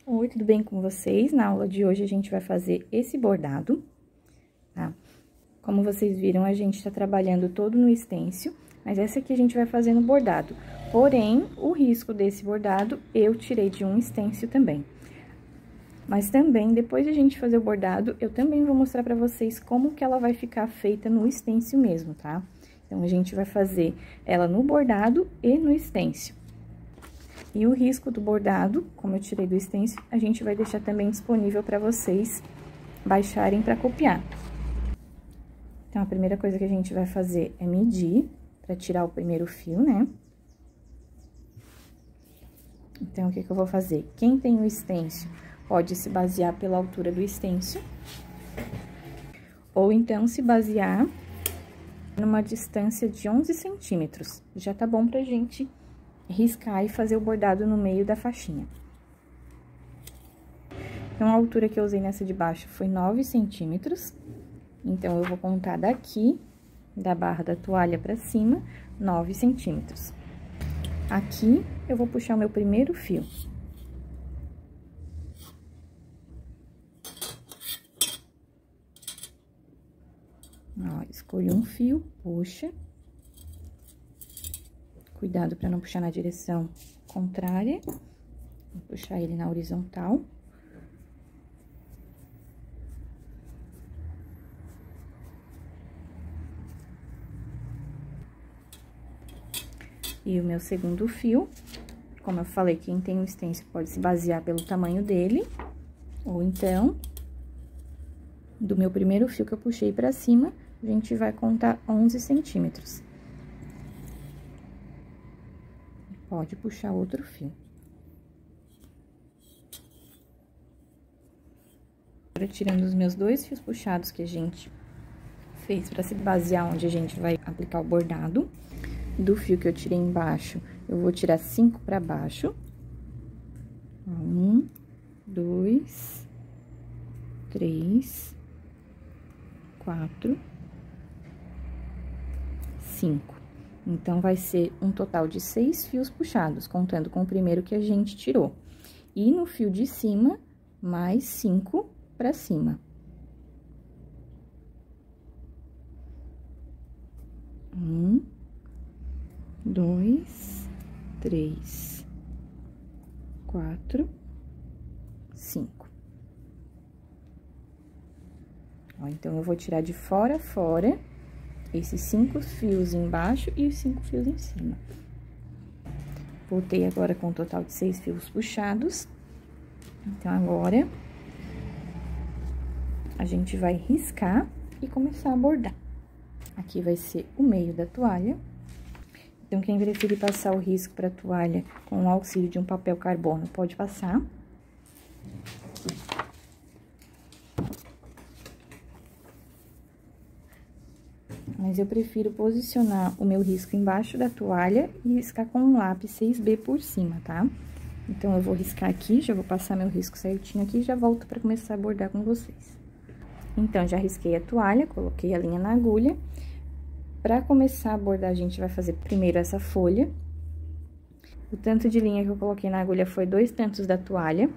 Oi, tudo bem com vocês? Na aula de hoje, a gente vai fazer esse bordado, tá? Como vocês viram, a gente tá trabalhando todo no stencil, mas essa aqui a gente vai fazer no bordado. Porém, o risco desse bordado, eu tirei de um stencil também. Mas também, depois de a gente fazer o bordado, eu também vou mostrar pra vocês como que ela vai ficar feita no stencil mesmo, tá? Então, a gente vai fazer ela no bordado e no stencil. E o risco do bordado, como eu tirei do stencil, a gente vai deixar também disponível para vocês baixarem para copiar. Então, a primeira coisa que a gente vai fazer é medir para tirar o primeiro fio, né? Então, o que que eu vou fazer? Quem tem o stencil pode se basear pela altura do stencil, ou então se basear numa distância de 11 centímetros. Já tá bom pra gente riscar e fazer o bordado no meio da faixinha. Então, a altura que eu usei nessa de baixo foi 9 centímetros. Então, eu vou contar daqui, da barra da toalha pra cima, 9 centímetros. Aqui, eu vou puxar o meu primeiro fio. Ó, escolhi um fio, puxa. Cuidado para não puxar na direção contrária. Vou puxar ele na horizontal. E o meu segundo fio, como eu falei, quem tem um stencil pode se basear pelo tamanho dele, ou então, do meu primeiro fio que eu puxei pra cima, a gente vai contar 11 centímetros. Pode puxar outro fio. Agora, tirando os meus dois fios puxados que a gente fez pra se basear onde a gente vai aplicar o bordado, do fio que eu tirei embaixo, eu vou tirar 5 pra baixo. 1, 2, 3, 4, 5. Então, vai ser um total de 6 fios puxados, contando com o primeiro que a gente tirou. E no fio de cima, mais 5 pra cima. 1, 2, 3, 4, 5. Ó, então, eu vou tirar de fora a fora esses 5 fios embaixo e os 5 fios em cima. Voltei agora com um total de 6 fios puxados. Então, agora, a gente vai riscar e começar a bordar. Aqui vai ser o meio da toalha. Então, quem preferir passar o risco para a toalha com o auxílio de um papel carbono, pode passar. Mas eu prefiro posicionar o meu risco embaixo da toalha e riscar com um lápis 6B por cima, tá? Então, eu vou riscar aqui, já vou passar meu risco certinho aqui e já volto pra começar a bordar com vocês. Então, já risquei a toalha, coloquei a linha na agulha. Pra começar a bordar, a gente vai fazer primeiro essa folha. O tanto de linha que eu coloquei na agulha foi 2 tantos da toalha.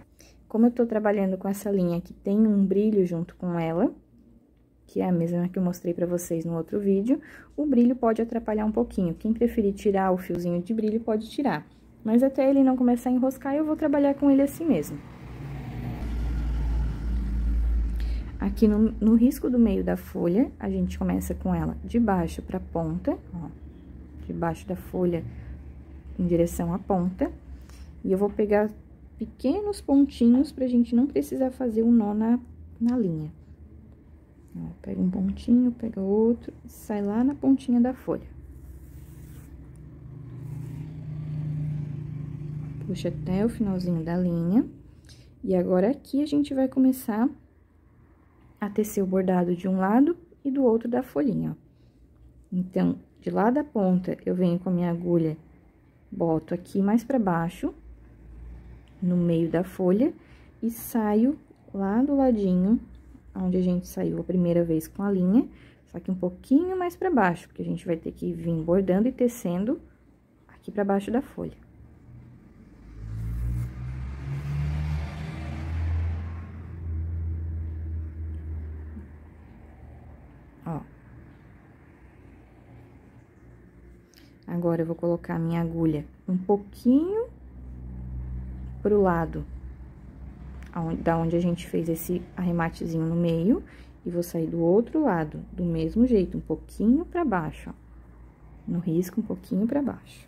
Como eu tô trabalhando com essa linha que tem um brilho junto com ela, que é a mesma que eu mostrei pra vocês no outro vídeo, o brilho pode atrapalhar um pouquinho. Quem preferir tirar o fiozinho de brilho, pode tirar. Mas até ele não começar a enroscar, eu vou trabalhar com ele assim mesmo. Aqui no risco do meio da folha, a gente começa com ela de baixo pra ponta, ó. De baixo da folha em direção à ponta. E eu vou pegar pequenos pontinhos pra gente não precisar fazer um nó na linha. Ó, pega um pontinho, pega outro, e sai lá na pontinha da folha. Puxa até o finalzinho da linha. E agora, aqui, a gente vai começar a tecer o bordado de um lado e do outro da folhinha, ó. Então, de lá da ponta, eu venho com a minha agulha, boto aqui mais pra baixo, no meio da folha, e saio lá do ladinho, onde a gente saiu a primeira vez com a linha, só que um pouquinho mais pra baixo, porque a gente vai ter que vir bordando e tecendo aqui pra baixo da folha. ó. Agora, eu vou colocar a minha agulha um pouquinho pro lado da onde a gente fez esse arrematezinho no meio, e vou sair do outro lado, do mesmo jeito, um pouquinho pra baixo, ó. No risco, um pouquinho pra baixo.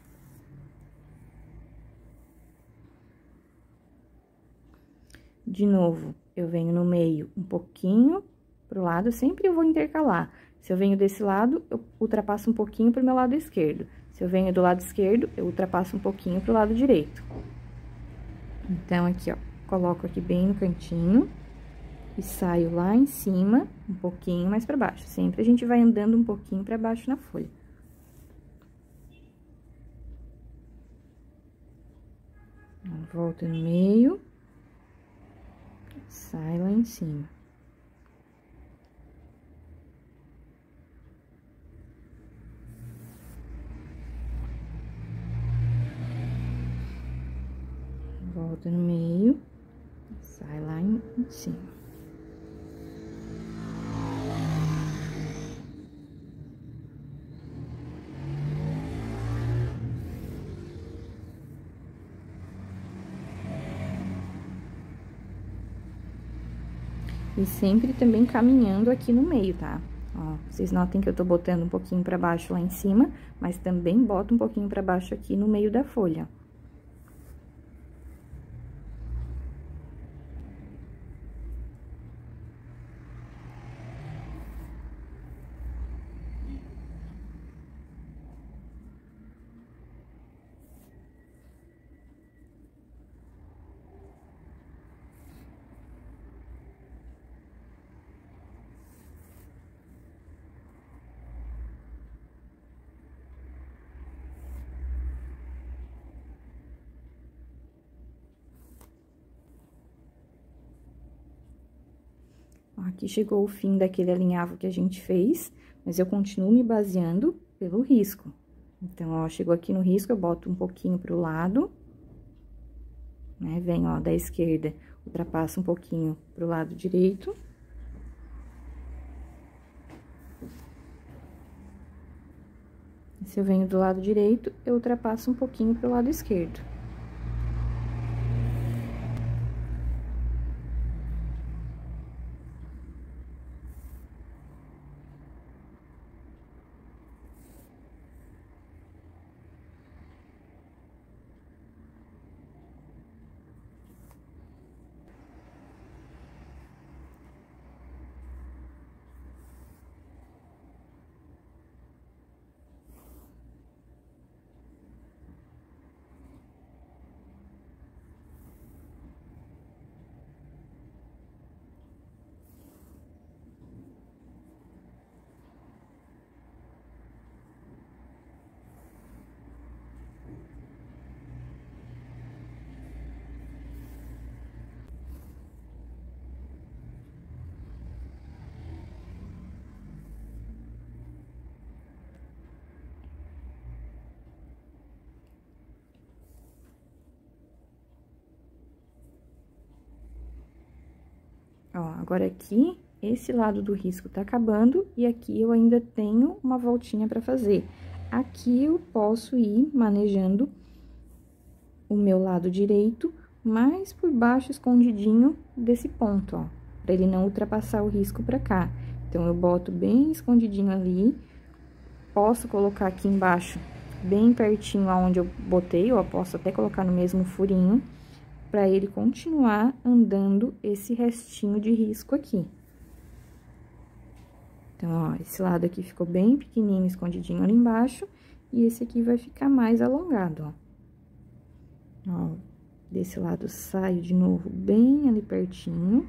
De novo, eu venho no meio um pouquinho pro lado, sempre eu vou intercalar. Se eu venho desse lado, eu ultrapasso um pouquinho pro meu lado esquerdo. Se eu venho do lado esquerdo, eu ultrapasso um pouquinho pro lado direito. Então, aqui, ó, coloco aqui bem no cantinho e saio lá em cima, um pouquinho mais pra baixo. Sempre a gente vai andando um pouquinho pra baixo na folha. Volta no meio, sai lá em cima. Volta no meio, sai lá em cima. E sempre também caminhando aqui no meio, tá? Ó, vocês notem que eu tô botando um pouquinho pra baixo lá em cima, mas também boto um pouquinho pra baixo aqui no meio da folha. Aqui chegou o fim daquele alinhavo que a gente fez, mas eu continuo me baseando pelo risco. Então, ó, chegou aqui no risco, eu boto um pouquinho pro lado, né? Venho, ó, da esquerda, ultrapasso um pouquinho pro lado direito. Se eu venho do lado direito, eu ultrapasso um pouquinho pro lado esquerdo. Ó, agora aqui, esse lado do risco tá acabando, e aqui eu ainda tenho uma voltinha pra fazer. Aqui eu posso ir manejando o meu lado direito, mais por baixo, escondidinho desse ponto, ó, pra ele não ultrapassar o risco pra cá. Então, eu boto bem escondidinho ali, posso colocar aqui embaixo, bem pertinho aonde eu botei, ou eu posso até colocar no mesmo furinho, pra ele continuar andando esse restinho de risco aqui. Então, ó, esse lado aqui ficou bem pequenininho, escondidinho ali embaixo, e esse aqui vai ficar mais alongado, ó. Ó, desse lado saio de novo bem ali pertinho.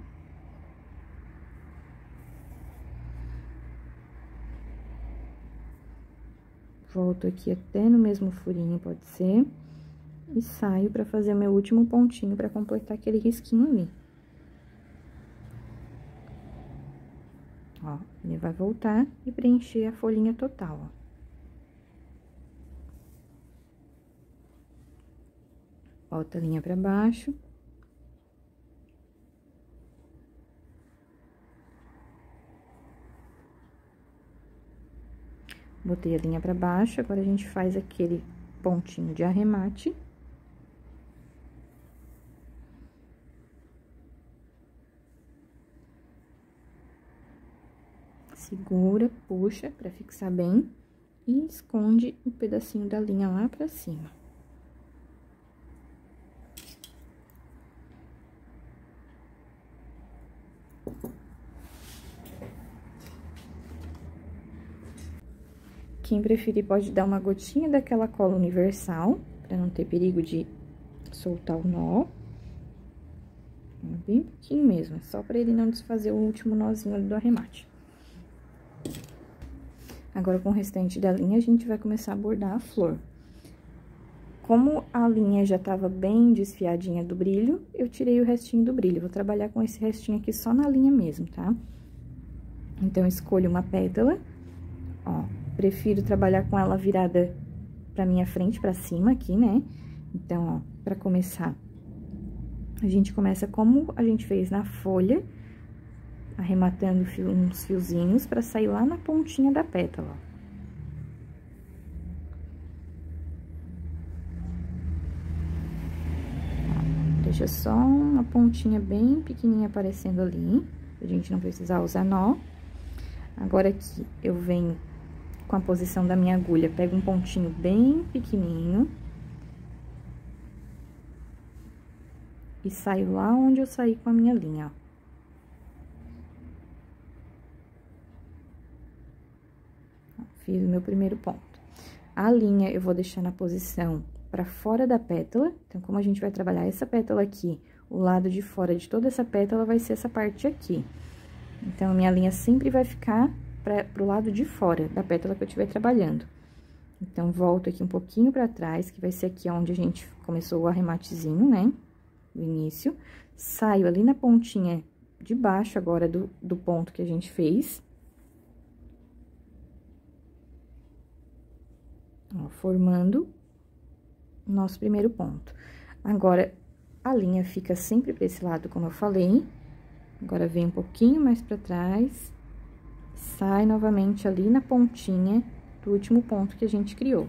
Volto aqui até no mesmo furinho, pode ser. E saio pra fazer o meu último pontinho pra completar aquele risquinho ali. Ó, ele vai voltar e preencher a folhinha total, ó. Volta a linha pra baixo. Botei a linha pra baixo, agora a gente faz aquele pontinho de arremate. Segura, puxa pra fixar bem e esconde o pedacinho da linha lá pra cima. Quem preferir pode dar uma gotinha daquela cola universal, pra não ter perigo de soltar o nó. Bem pouquinho mesmo, só pra ele não desfazer o último nozinho ali do arremate. Agora, com o restante da linha, a gente vai começar a bordar a flor. Como a linha já tava bem desfiadinha do brilho, eu tirei o restinho do brilho. Vou trabalhar com esse restinho aqui só na linha mesmo, tá? Então, escolho uma pétala, ó. Prefiro trabalhar com ela virada pra minha frente, pra cima aqui, né? Então, ó, pra começar, a gente começa como a gente fez na folha, arrematando uns fiozinhos pra sair lá na pontinha da pétala, ó. Deixa só uma pontinha bem pequenininha aparecendo ali, pra gente não precisar usar nó. Agora, aqui, eu venho com a posição da minha agulha, pego um pontinho bem pequenininho. E saio lá onde eu saí com a minha linha, ó. Fiz o meu primeiro ponto. A linha eu vou deixar na posição pra fora da pétala. Então, como a gente vai trabalhar essa pétala aqui, o lado de fora de toda essa pétala vai ser essa parte aqui. Então, a minha linha sempre vai ficar pro lado de fora da pétala que eu estiver trabalhando. Então, volto aqui um pouquinho pra trás, que vai ser aqui onde a gente começou o arrematezinho, né? Do início. Saio ali na pontinha de baixo agora do ponto que a gente fez. Ó, formando o nosso primeiro ponto. Agora, a linha fica sempre pra esse lado, como eu falei. Agora, vem um pouquinho mais pra trás. Sai novamente ali na pontinha do último ponto que a gente criou.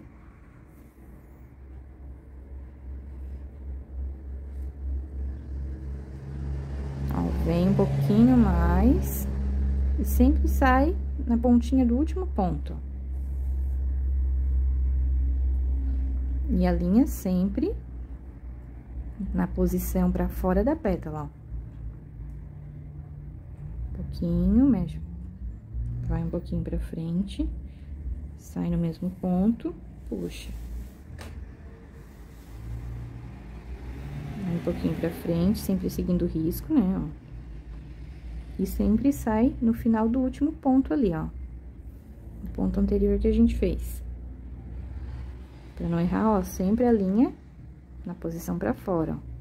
Ó, vem um pouquinho mais e sempre sai na pontinha do último ponto. E a linha sempre na posição pra fora da pétala, ó. Um pouquinho, mexe. Vai um pouquinho pra frente, sai no mesmo ponto, puxa. Vai um pouquinho pra frente, sempre seguindo o risco, né, ó. E sempre sai no final do último ponto ali, ó. O ponto anterior que a gente fez. Pra não errar, ó, sempre a linha na posição pra fora, ó.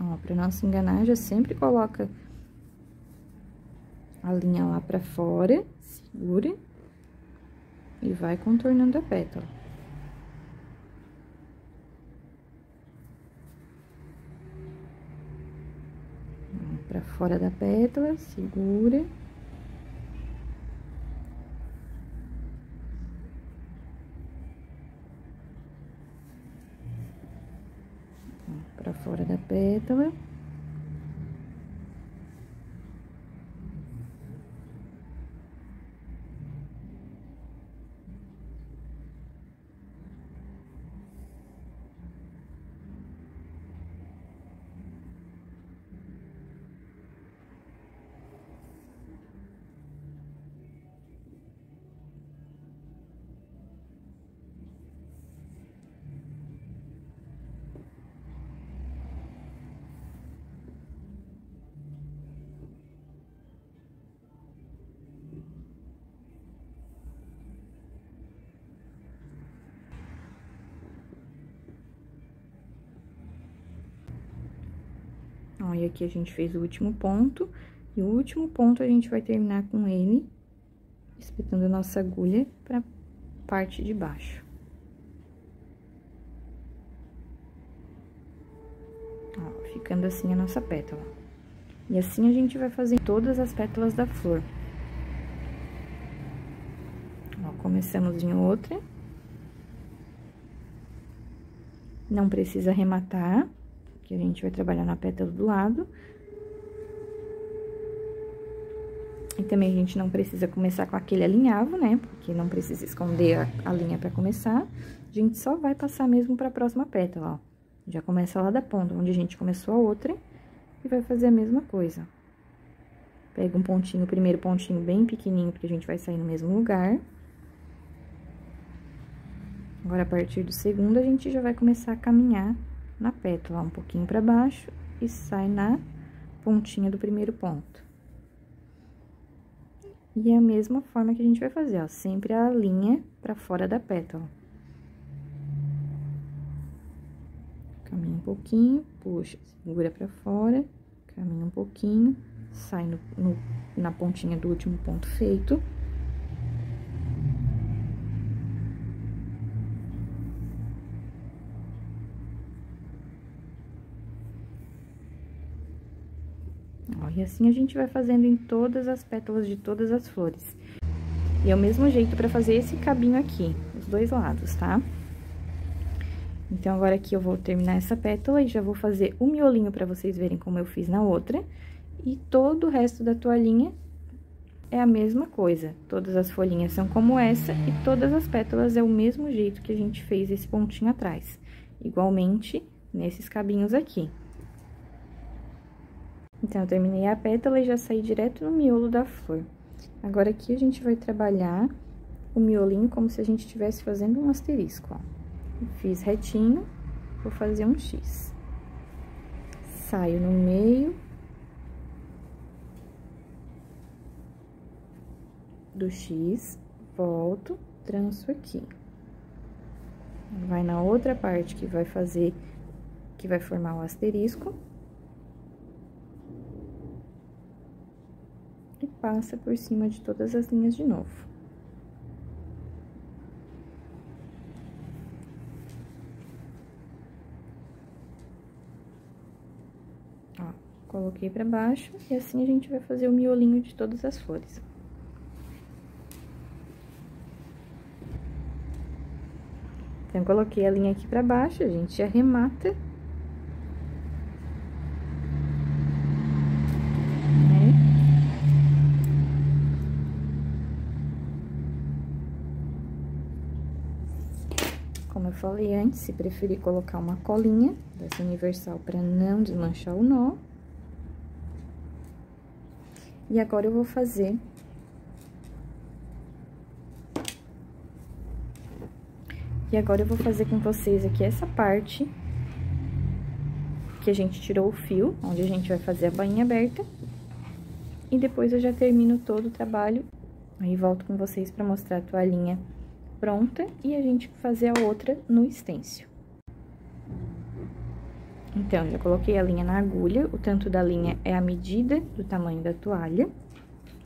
Ó, pra não se enganar, já sempre coloca a linha lá pra fora, segura e vai contornando a pétala. Ó, pra fora da pétala, segura. Ó, pra fora da pétala. Ó, e aqui a gente fez o último ponto, e o último ponto a gente vai terminar com ele, espetando a nossa agulha pra parte de baixo. Ó, ficando assim a nossa pétala. E assim a gente vai fazer todas as pétalas da flor. Ó, começamos em outra. Não precisa arrematar, que a gente vai trabalhar na pétala do lado. E também a gente não precisa começar com aquele alinhavo, né? Porque não precisa esconder a linha pra começar. A gente só vai passar mesmo pra próxima pétala, ó. Já começa lá da ponta, onde a gente começou a outra, e vai fazer a mesma coisa. Pega um pontinho, o primeiro pontinho bem pequenininho, porque a gente vai sair no mesmo lugar. Agora, a partir do segundo, a gente já vai começar a caminhar na pétala, um pouquinho pra baixo, e sai na pontinha do primeiro ponto. E é a mesma forma que a gente vai fazer, ó, sempre a linha pra fora da pétala. Caminha um pouquinho, puxa, segura pra fora, caminha um pouquinho, sai na pontinha do último ponto feito. Ó, e assim a gente vai fazendo em todas as pétalas de todas as flores. E é o mesmo jeito pra fazer esse cabinho aqui, os dois lados, tá? Então, agora aqui eu vou terminar essa pétala e já vou fazer o miolinho pra vocês verem como eu fiz na outra. E todo o resto da toalhinha é a mesma coisa. Todas as folhinhas são como essa e todas as pétalas é o mesmo jeito que a gente fez esse pontinho atrás. Igualmente, nesses cabinhos aqui. Então, eu terminei a pétala e já saí direto no miolo da flor. Agora, aqui a gente vai trabalhar o miolinho como se a gente estivesse fazendo um asterisco, ó. Fiz retinho, vou fazer um X. Saio no meio do X, volto, tranço aqui. Vai na outra parte que vai fazer, que vai formar o asterisco. E passa por cima de todas as linhas de novo. Ó, coloquei pra baixo e assim a gente vai fazer o miolinho de todas as flores. Então, coloquei a linha aqui pra baixo, a gente arremata. Como eu falei antes, se preferir colocar uma colinha dessa universal para não desmanchar o nó. E agora eu vou fazer... E agora eu vou fazer com vocês aqui essa parte que a gente tirou o fio, onde a gente vai fazer a bainha aberta. E depois eu já termino todo o trabalho, aí volto com vocês para mostrar a toalhinha pronta e a gente fazer a outra no estêncil. Então, já coloquei a linha na agulha, o tanto da linha é a medida do tamanho da toalha.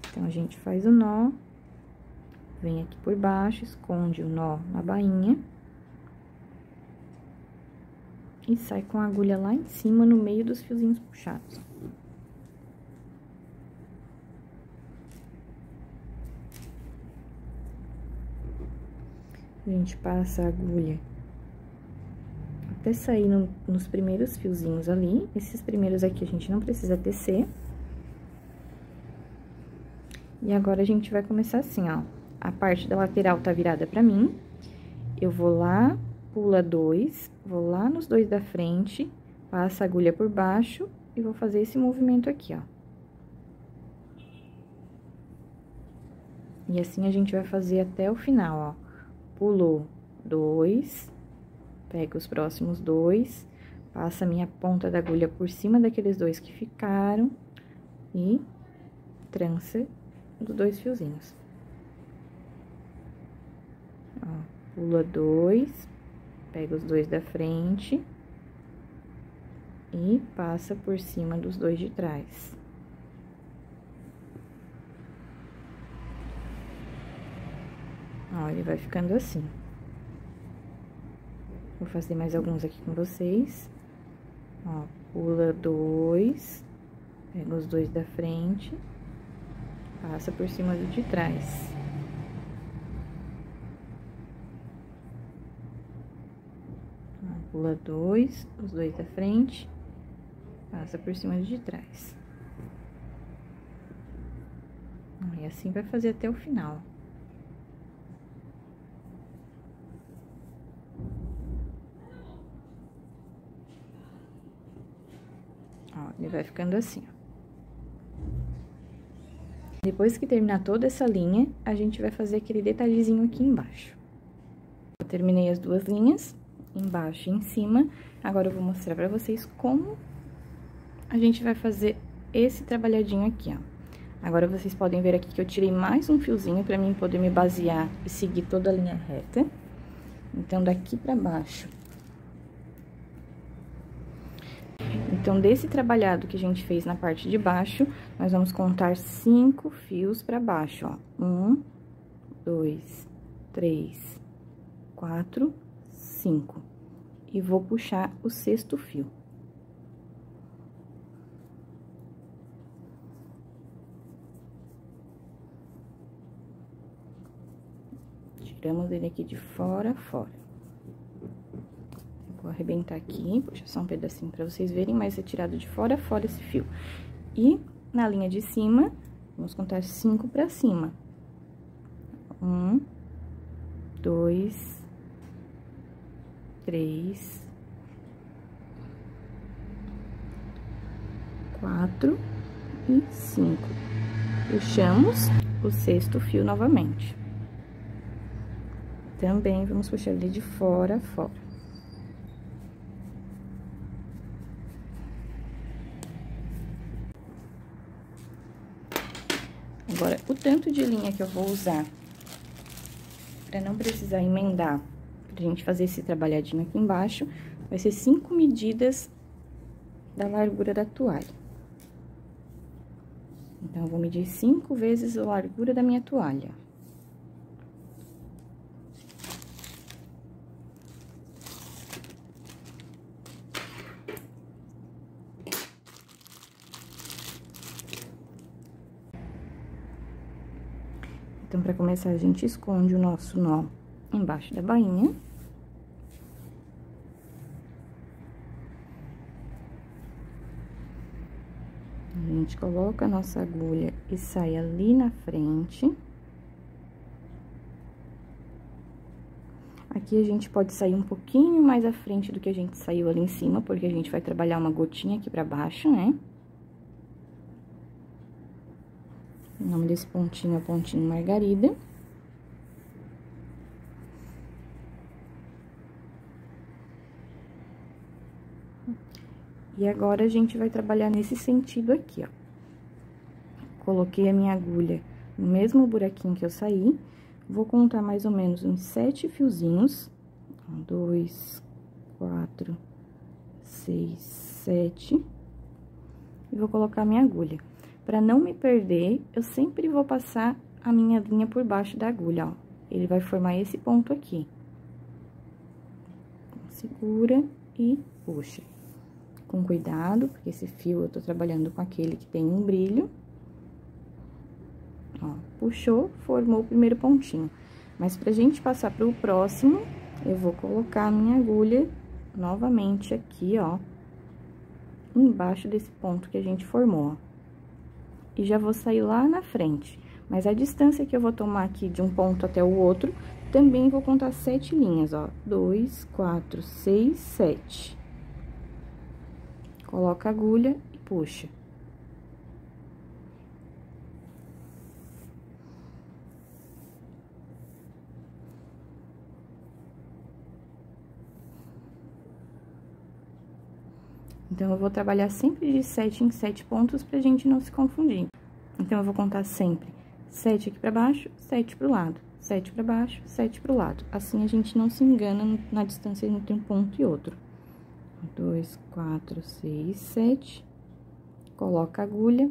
Então, a gente faz o nó, vem aqui por baixo, esconde o nó na bainha. E sai com a agulha lá em cima, no meio dos fiozinhos puxados. A gente passa a agulha até sair nos primeiros fiozinhos ali. Esses primeiros aqui a gente não precisa tecer. E agora, a gente vai começar assim, ó. A parte da lateral tá virada pra mim. Eu vou lá, pula 2, vou lá nos 2 da frente, passa a agulha por baixo e vou fazer esse movimento aqui, ó. E assim a gente vai fazer até o final, ó. Pulou 2, pega os próximos 2, passa a minha ponta da agulha por cima daqueles 2 que ficaram e trança os 2 fiozinhos. Ó, pula 2, pega os 2 da frente, e passa por cima dos dois de trás. Ó, ele vai ficando assim. Vou fazer mais alguns aqui com vocês. Ó, pula 2, pega os dois da frente, passa por cima do de trás. Ó, pula 2, os dois da frente, passa por cima do de trás. Ó, e assim vai fazer até o final. Ó, ele vai ficando assim, ó. Depois que terminar toda essa linha, a gente vai fazer aquele detalhezinho aqui embaixo. Eu terminei as duas linhas, embaixo e em cima. Agora, eu vou mostrar pra vocês como a gente vai fazer esse trabalhadinho aqui, ó. Agora, vocês podem ver aqui que eu tirei mais um fiozinho pra mim poder me basear e seguir toda a linha reta. Então, daqui pra baixo... Então, desse trabalhado que a gente fez na parte de baixo, nós vamos contar 5 fios pra baixo, ó. 1, 2, 3, 4, 5. E vou puxar o 6º fio. Tiramos ele aqui de fora a fora. Vou arrebentar aqui, puxar só um pedacinho pra vocês verem, mas é tirado de fora a fora esse fio. E na linha de cima, vamos contar 5 pra cima. 1, 2, 3, 4 e 5. Puxamos o 6º fio novamente. Também vamos puxar ele de fora a fora. Agora, o tanto de linha que eu vou usar, pra não precisar emendar, pra gente fazer esse trabalhadinho aqui embaixo, vai ser 5 medidas da largura da toalha. Então, eu vou medir 5 vezes a largura da minha toalha. Então, pra começar, a gente esconde o nosso nó embaixo da bainha. A gente coloca a nossa agulha e sai ali na frente. Aqui a gente pode sair um pouquinho mais à frente do que a gente saiu ali em cima, porque a gente vai trabalhar uma gotinha aqui pra baixo, né? O nome desse pontinho é pontinho Margarida. E agora, a gente vai trabalhar nesse sentido aqui, ó. Coloquei a minha agulha no mesmo buraquinho que eu saí. Vou contar mais ou menos uns 7 fiozinhos. 1, 2, 4, 6, 7. E vou colocar a minha agulha. Pra não me perder, eu sempre vou passar a minha linha por baixo da agulha, ó. Ele vai formar esse ponto aqui. Segura e puxa. Com cuidado, porque esse fio eu tô trabalhando com aquele que tem um brilho. Ó, puxou, formou o primeiro pontinho. Mas pra gente passar pro próximo, eu vou colocar a minha agulha novamente aqui, ó. Embaixo desse ponto que a gente formou, ó. E já vou sair lá na frente. Mas a distância que eu vou tomar aqui de um ponto até o outro, também vou contar 7 linhas, ó. 2, 4, 6, 7. Coloca a agulha e puxa. Então, eu vou trabalhar sempre de 7 em 7 pontos pra gente não se confundir. Então, eu vou contar sempre 7 aqui pra baixo, 7 pro lado, 7 pra baixo, 7 pro lado. Assim, a gente não se engana na distância entre um ponto e outro. 2, 4, 6, 7. Coloca a agulha,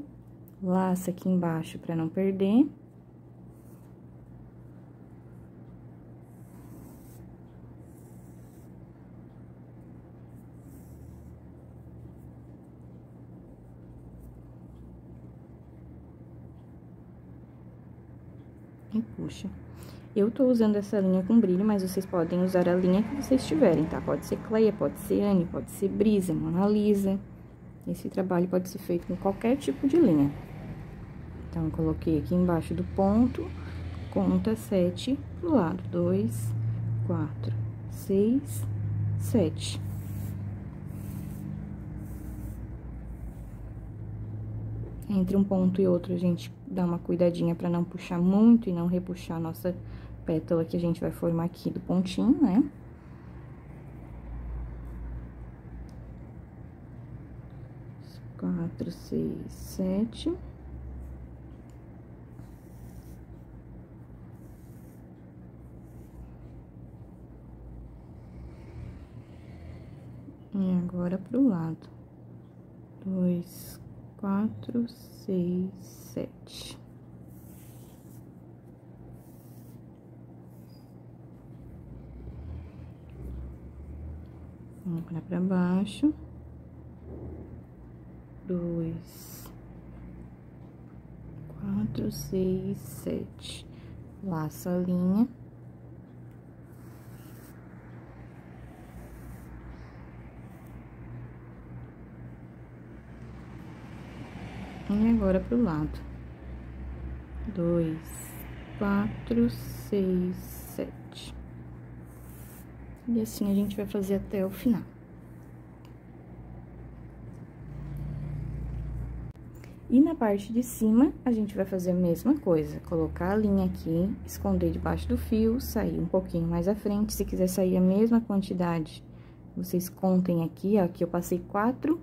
laça aqui embaixo pra não perder. E puxa. Eu tô usando essa linha com brilho, mas vocês podem usar a linha que vocês tiverem, tá? Pode ser Cleia, pode ser Anne, pode ser Brisa, Mona Lisa. Esse trabalho pode ser feito com qualquer tipo de linha. Então, eu coloquei aqui embaixo do ponto, conta 7 pro lado. 2, 4, 6, 7. Entre um ponto e outro, a gente dá uma cuidadinha pra não puxar muito e não repuxar a nossa pétala que a gente vai formar aqui do pontinho, né? Quatro, 6, 7. E agora pro lado. 2, 4, 6, 7. Vamos pra baixo. 2, 4, 6, 7. Laça a linha. E agora pro lado. 2, 4, 6, 7. E assim a gente vai fazer até o final. E na parte de cima, a gente vai fazer a mesma coisa. Colocar a linha aqui, esconder debaixo do fio, sair um pouquinho mais à frente. Se quiser sair a mesma quantidade, vocês contem aqui, ó. Aqui eu passei 4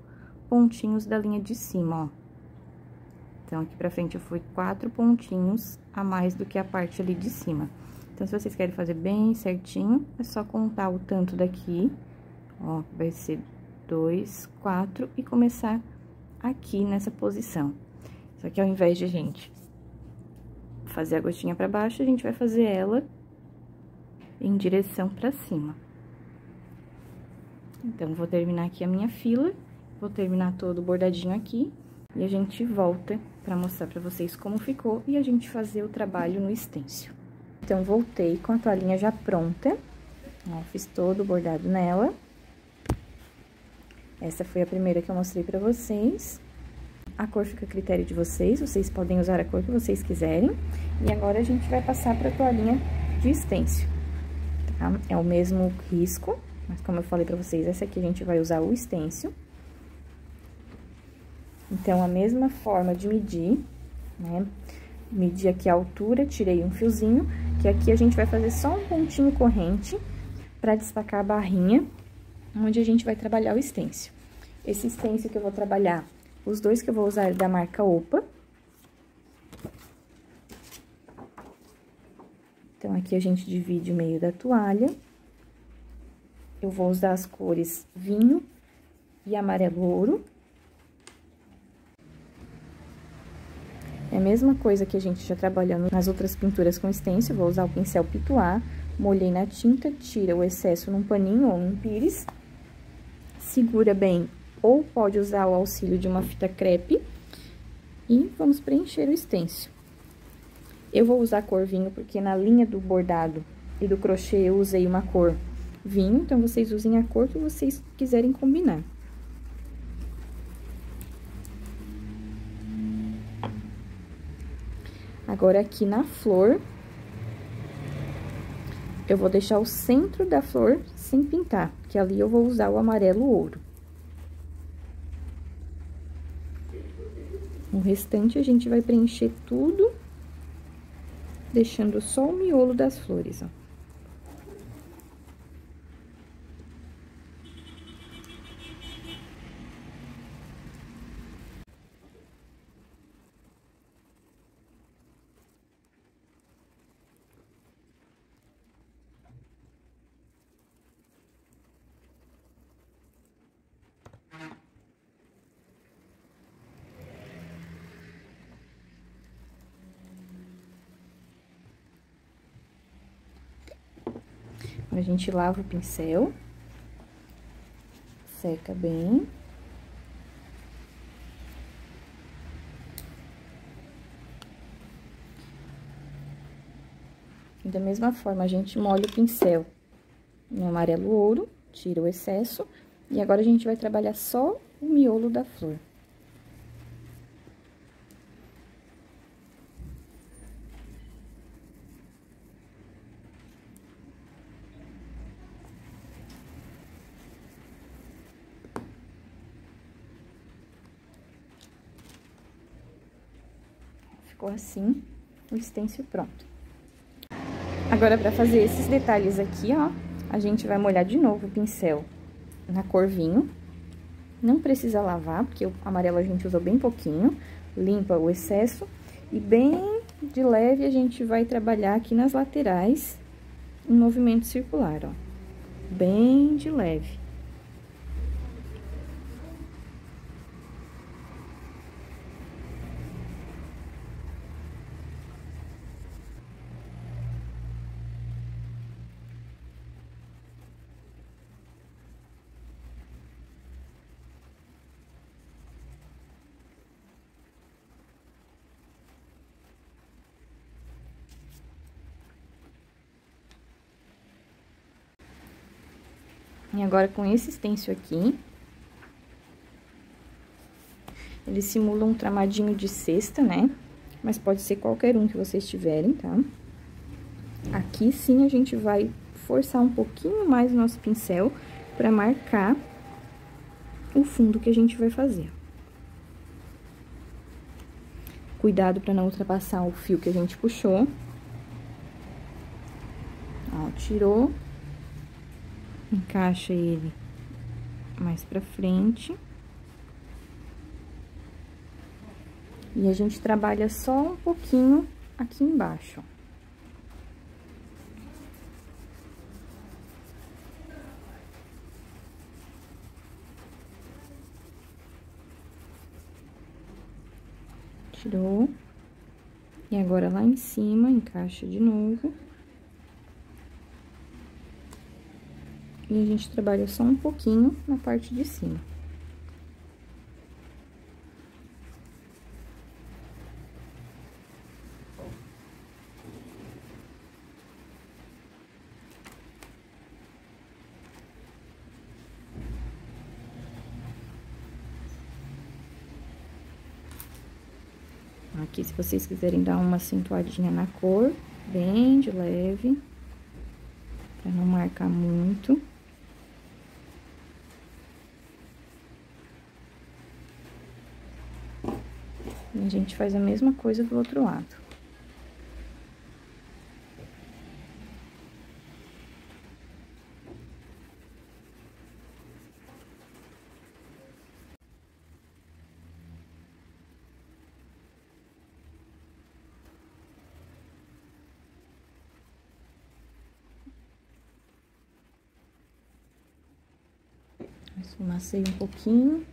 pontinhos da linha de cima, ó. Então, aqui pra frente eu fui 4 pontinhos a mais do que a parte ali de cima. Então, se vocês querem fazer bem certinho, é só contar o tanto daqui, ó, vai ser 2, 4 e começar aqui nessa posição. Só que ao invés de a gente fazer a gostinha pra baixo, a gente vai fazer ela em direção pra cima. Então, vou terminar aqui a minha fila, vou terminar todo o bordadinho aqui, e a gente volta pra mostrar pra vocês como ficou e a gente fazer o trabalho no stencil. Então, voltei com a toalhinha já pronta, ó, fiz todo o bordado nela. Essa foi a primeira que eu mostrei pra vocês. A cor fica a critério de vocês, vocês podem usar a cor que vocês quiserem. E agora, a gente vai passar pra toalhinha de stencil, tá? É o mesmo risco, mas como eu falei pra vocês, essa aqui a gente vai usar o stencil. Então, a mesma forma de medir, né? Medi aqui a altura, tirei um fiozinho, que aqui a gente vai fazer só um pontinho corrente pra destacar a barrinha, onde a gente vai trabalhar o stencil. Esse stencil que eu vou trabalhar, os dois que eu vou usar é da marca Opa. Então, aqui a gente divide o meio da toalha. Eu vou usar as cores vinho e amarelo ouro. É a mesma coisa que a gente já trabalhou nas outras pinturas com stencil, vou usar o pincel Pituá, molhei na tinta, tira o excesso num paninho ou num pires, segura bem, ou pode usar o auxílio de uma fita crepe, e vamos preencher o stencil. Eu vou usar a cor vinho, porque na linha do bordado e do crochê eu usei uma cor vinho, então vocês usem a cor que vocês quiserem combinar. Agora, aqui na flor, eu vou deixar o centro da flor sem pintar, que ali eu vou usar o amarelo ouro. O restante, a gente vai preencher tudo, deixando só o miolo das flores, ó. A gente lava o pincel, seca bem. E da mesma forma, a gente molha o pincel no amarelo ouro, tira o excesso, e agora a gente vai trabalhar só o miolo da flor. Ficou assim, o stencil pronto. Agora, para fazer esses detalhes aqui, ó, a gente vai molhar de novo o pincel na cor vinho. Não precisa lavar, porque o amarelo a gente usou bem pouquinho. Limpa o excesso e bem de leve a gente vai trabalhar aqui nas laterais em movimento circular, ó. Bem de leve. E agora, com esse stencil aqui, ele simula um tramadinho de cesta, né? Mas pode ser qualquer um que vocês tiverem, tá? Aqui, sim, a gente vai forçar um pouquinho mais o nosso pincel pra marcar o fundo que a gente vai fazer. Cuidado pra não ultrapassar o fio que a gente puxou. Ó, tirou. Encaixa ele mais pra frente. E a gente trabalha só um pouquinho aqui embaixo. Tirou. E agora, lá em cima, encaixa de novo. E a gente trabalha só um pouquinho na parte de cima. Aqui, se vocês quiserem dar uma acentuadinha na cor, bem de leve, pra não marcar muito. E a gente faz a mesma coisa do outro lado. Esfumacei um pouquinho.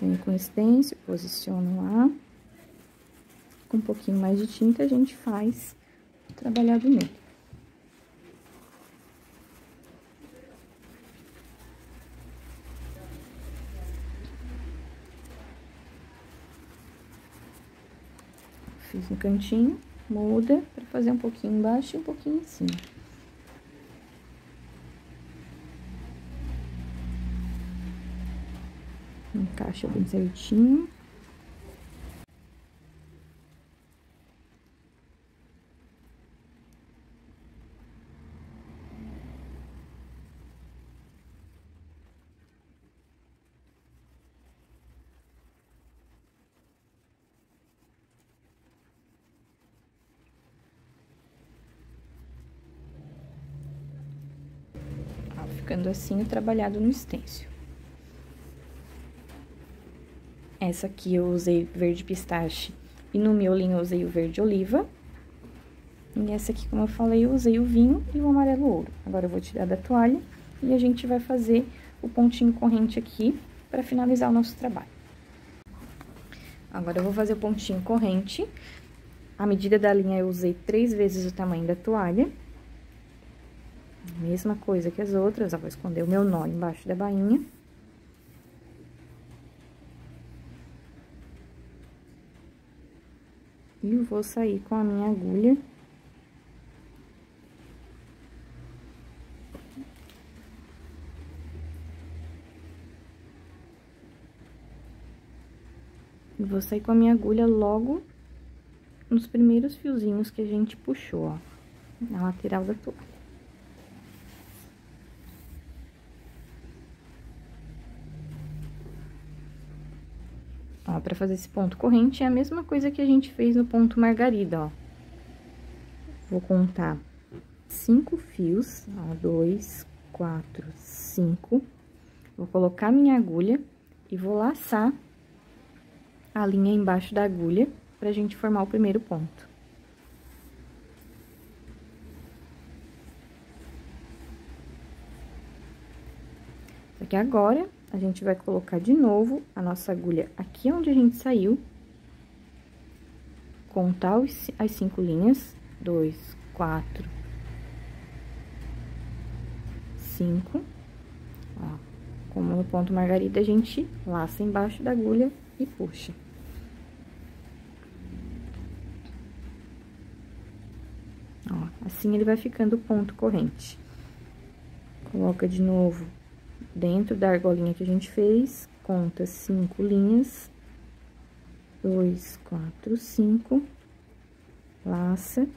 Venho com o stencil, posiciono lá. Com um pouquinho mais de tinta, a gente faz o trabalhado nele. Fiz no cantinho, muda pra fazer um pouquinho embaixo e um pouquinho em cima. Encaixa bem certinho. Ó, ficando assim o trabalhado no stencil. Essa aqui eu usei verde pistache e no miolinho eu usei o verde oliva. E essa aqui, como eu falei, eu usei o vinho e o amarelo ouro. Agora, eu vou tirar da toalha e a gente vai fazer o pontinho corrente aqui pra finalizar o nosso trabalho. Agora, eu vou fazer o pontinho corrente A medida da linha eu usei 3 vezes o tamanho da toalha. Mesma coisa que as outras, ó, vou esconder o meu nó embaixo da bainha. E vou sair com a minha agulha. E vou sair com a minha agulha logo nos primeiros fiozinhos que a gente puxou, ó, na lateral da toalha. Ó, pra fazer esse ponto corrente é a mesma coisa que a gente fez no ponto margarida, ó. Vou contar 5 fios, ó, 2, 4, 5. Vou colocar minha agulha e vou laçar a linha embaixo da agulha pra gente formar o primeiro ponto. Só que agora, a gente vai colocar de novo a nossa agulha aqui onde a gente saiu. Contar as 5 linhas. 2, 4, 5. Ó, como no ponto margarida, a gente laça embaixo da agulha e puxa. Ó, assim ele vai ficando o ponto corrente. Coloca de novo dentro da argolinha que a gente fez, conta 5 linhas. 2, 4, 5. Laça,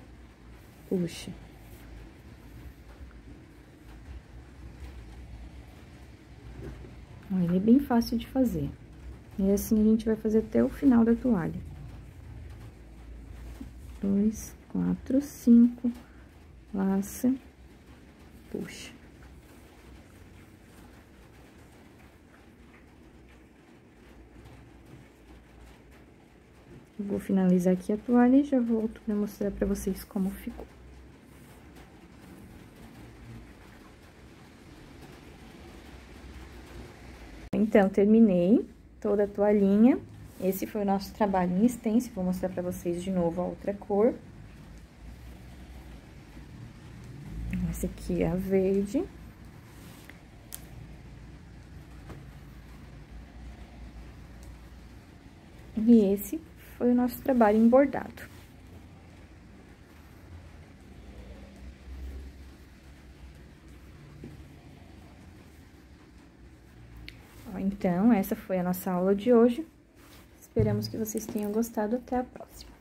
puxa. Ó, ele é bem fácil de fazer. E assim a gente vai fazer até o final da toalha. 2, 4, 5, laça, puxa. Eu vou finalizar aqui a toalha e já volto pra mostrar pra vocês como ficou. Então, terminei toda a toalhinha. Esse foi o nosso trabalho em stencil. Vou mostrar pra vocês de novo a outra cor. Essa aqui é a verde. E esse foi o nosso trabalho em bordado. Então, essa foi a nossa aula de hoje. Esperamos que vocês tenham gostado. Até a próxima.